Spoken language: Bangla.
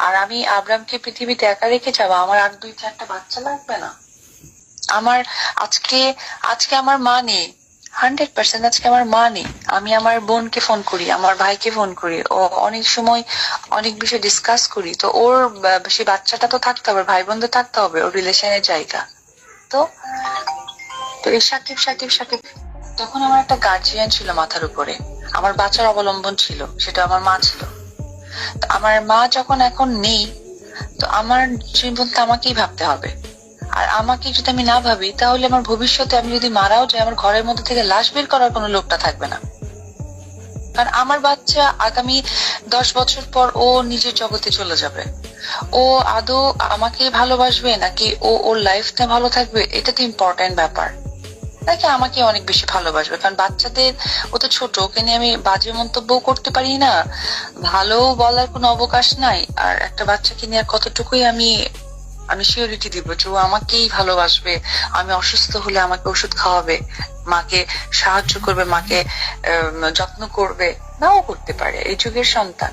আর আমি আব্রামকে পৃথিবীতে একা রেখে যাবো? আমার আর 2-4টা বাচ্চা লাগবে না? আমার আজকে আজকে আমার মা নেই, 100% আজকে আমার মা নেই। আমি আমার বোনকে ফোন করি, আমার ভাইকে ফোন করি, ও অনেক সময় অনেক বিষয় ডিসকাস করি। তো ওর সে বাচ্চাটা তো থাকতে হবে, ভাই বোন তো থাকতে হবে, ওর রিলেশনের জায়গা। তো তো এই সাকিব সাকিব সাকিব, তখন আমার একটা গার্জিয়ান ছিল মাথার উপরে, আমার বাচ্চার অবলম্বন ছিল, সেটা আমার মা ছিল। তো আমার মা যখন এখন নেই, তো আমার জীবনটা আমাকেই ভাবতে হবে। আর আমাকে যদি আমি না ভাবি, তাহলে আমার ভবিষ্যতে আমি যদি মারাও যাই, আমার ঘরের মধ্যে থেকে লাশ বের করার কোনো লোকটা থাকবে না। কারণ আমার বাচ্চা আগামী 10 বছর পর ও নিজের জগতে চলে যাবে। ও আদৌ আমাকে ভালোবাসবে নাকি ও ওর লাইফটা ভালো থাকবে, এটা তো ইম্পর্টেন্ট ব্যাপার। নাকি আমাকে অনেক বেশি ভালোবাসবে, কারণ বাচ্চাদের, ও তো ছোট, ওকে নিয়ে আমি বাজে মন্তব্য করতে পারি না, ভালো বলার কোনো অবকাশ নাই। আর একটা বাচ্চাকে নিয়ে আর কতটুকুই আমি আমি সিওরিটি দিব যে ও আমাকেই ভালোবাসবে, আমি অসুস্থ হলে আমাকে ওষুধ খাওয়াবে, মাকে সাহায্য করবে, মাকে যত্ন করবে? নাও করতে পারে, এই যুগের সন্তান।